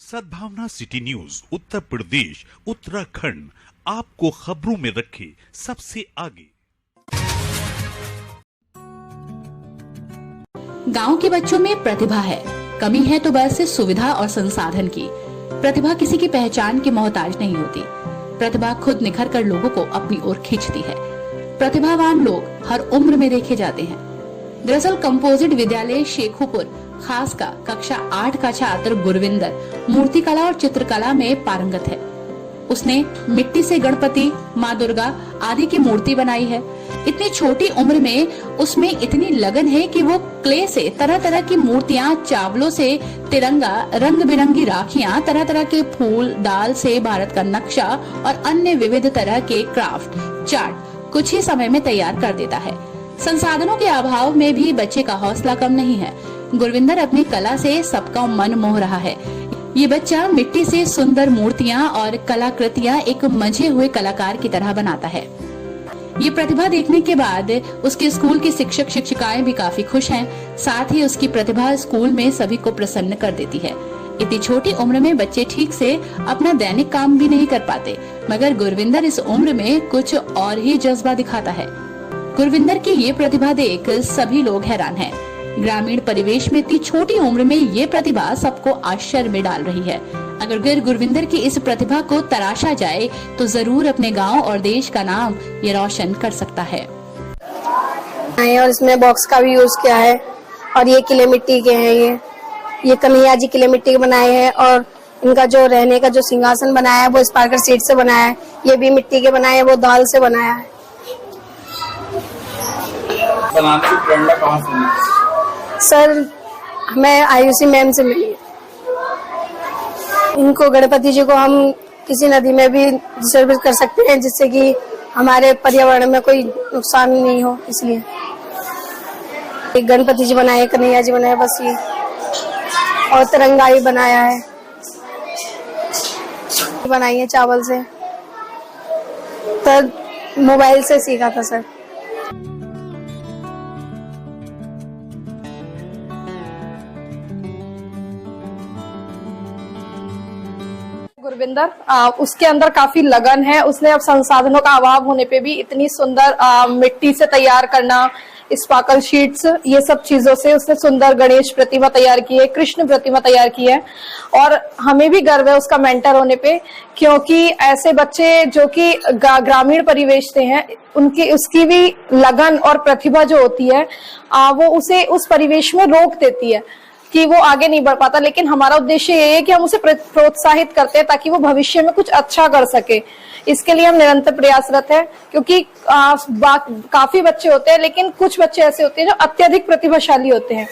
सद्भावना city news Uttar Pradesh Uttarakhand आपको खबरों में रखे सबसे आगे। गांव के बच्चों में प्रतिभा है, कमी है तो बस सुविधा और संसाधन की। प्रतिभा किसी की पहचान की मोहताज नहीं होती। प्रतिभा खुद निखर कर लोगों को अपनी ओर खींचती है। प्रतिभावान लोग हर उम्र में देखे जाते हैं। दरअसल कंपोजिट विद्यालय शेखुपुर खास का कक्षा 8 का छात्र गुरविंदर मूर्ति कला और चित्रकला में पारंगत है। उसने मिट्टी से गणपति, माँ दुर्गा आदि की मूर्ति बनाई है। इतनी छोटी उम्र में उसमें इतनी लगन है कि वो क्ले से तरह तरह की मूर्तियाँ, चावलों से तिरंगा, रंग बिरंगी राखियाँ, तरह तरह के फूल, दाल से भारत का नक्शा और अन्य विविध तरह के क्राफ्ट चार्ट कुछ ही समय में तैयार कर देता है। संसाधनों के अभाव में भी बच्चे का हौसला कम नहीं है। गुरविंदर अपनी कला से सबका मन मोह रहा है। ये बच्चा मिट्टी से सुंदर मूर्तियां और कलाकृतियां एक मंझे हुए कलाकार की तरह बनाता है। ये प्रतिभा देखने के बाद उसके स्कूल की शिक्षक शिक्षिकाएं भी काफी खुश हैं। साथ ही उसकी प्रतिभा स्कूल में सभी को प्रसन्न कर देती है। इतनी छोटी उम्र में बच्चे ठीक से अपना दैनिक काम भी नहीं कर पाते, मगर गुरविंदर इस उम्र में कुछ और ही जज्बा दिखाता है। गुरविंदर की ये प्रतिभा देख सभी लोग हैरान हैं। ग्रामीण परिवेश में इतनी छोटी उम्र में ये प्रतिभा सबको आश्चर्य में डाल रही है। अगर गुरविंदर की इस प्रतिभा को तराशा जाए तो जरूर अपने गांव और देश का नाम ये रोशन कर सकता है। और इसमें बॉक्स का भी यूज किया है और ये किले मिट्टी के हैं। ये कन्हैया जी किले मिट्टी के बनाए हैं और इनका जो रहने का जो सिंहासन बनाया है वो स्पार्कर सीट से बनाया है। ये भी मिट्टी के बनाए हैं, वो दाल से बनाया है। बनाने की प्रेरणा कहाँ से मिली? सर, हमें आयुषी मैम से मिली। इनको गणपति जी को हम किसी नदी में भी विसर्जित कर सकते हैं, जिससे कि हमारे पर्यावरण में कोई नुकसान नहीं हो। इसलिए एक गणपति जी बनाए, कन्हैया जी बनाए, बस ये, और तिरंगा भी बनाया है। बनाई है चावल से, तो मोबाइल से सीखा था सर। गुरविंदर, उसके अंदर काफी लगन है। उसने अब संसाधनों का अभाव होने पे भी इतनी सुंदर मिट्टी से तैयार करना, स्पार्कल शीट्स, ये सब चीजों से उसने सुंदर गणेश प्रतिमा तैयार की है, कृष्ण प्रतिमा तैयार की है। और हमें भी गर्व है उसका मेंटर होने पे, क्योंकि ऐसे बच्चे जो कि ग्रामीण परिवेश से हैं, उसकी भी लगन और प्रतिभा जो होती है वो उसे उस परिवेश में रोक देती है कि वो आगे नहीं बढ़ पाता। लेकिन हमारा उद्देश्य ये है कि हम उसे प्रोत्साहित करते हैं ताकि वो भविष्य में कुछ अच्छा कर सके। इसके लिए हम निरंतर प्रयासरत हैं, क्योंकि काफी बच्चे होते हैं, लेकिन कुछ बच्चे ऐसे होते हैं जो अत्यधिक प्रतिभाशाली होते हैं।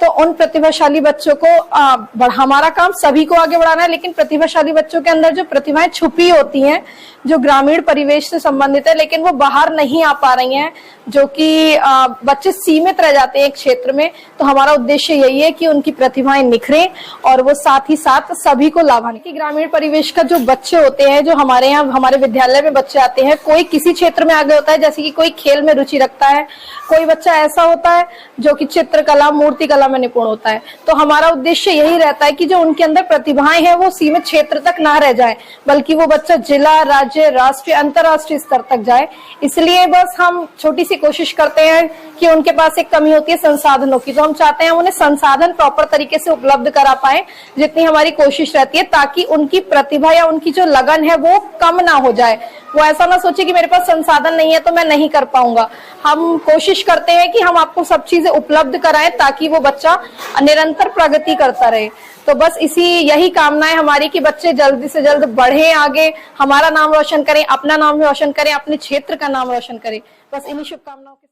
तो उन प्रतिभाशाली बच्चों को हमारा काम सभी को आगे बढ़ाना है, लेकिन प्रतिभाशाली बच्चों के अंदर जो प्रतिभाएं छुपी होती हैं, जो ग्रामीण परिवेश से संबंधित है, लेकिन वो बाहर नहीं आ पा रही हैं, जो कि बच्चे सीमित रह जाते हैं एक क्षेत्र में, तो हमारा उद्देश्य यही है कि उनकी प्रतिभाएं निखरें और वो साथ ही साथ सभी को लाभान्वित। कि ग्रामीण परिवेश का जो बच्चे होते हैं, जो हमारे यहाँ हमारे विद्यालय में बच्चे आते हैं, कोई किसी क्षेत्र में आगे होता है, जैसे कि कोई खेल में रुचि रखता है, कोई बच्चा ऐसा होता है जो कि चित्रकला, मूर्ति कला में निपुण होता है। तो हमारा उद्देश्य यही रहता है कि जो उनके अंदर प्रतिभाएं हैं वो सीमित क्षेत्र तक ना रह जाए, बल्कि वो बच्चा जिला, राज्य, राष्ट्रीय, अंतर्राष्ट्रीय स्तर तक जाए। इसलिए बस हम छोटी सी कोशिश करते हैं कि उनके पास एक कमी होती है संसाधनों की, तो हम चाहते हैं उन्हें संसाधन प्रॉपर तरीके से उपलब्ध करा पाए, जितनी हमारी कोशिश रहती है, ताकि उनकी प्रतिभा या उनकी जो लगन है वो कम ना हो जाए। वो ऐसा ना सोचे कि मेरे पास संसाधन नहीं है तो मैं नहीं कर पाऊंगा। हम कोशिश करते हैं कि हम आपको सब चीजें उपलब्ध कराएं ताकि वो बच्चा निरंतर प्रगति करता रहे। तो बस यही कामना है हमारी कि बच्चे जल्दी से जल्द बढ़े आगे, हमारा नाम रोशन करें, अपना नाम रोशन करें, अपने क्षेत्र का नाम रोशन करें। बस इन्हीं शुभकामनाओं के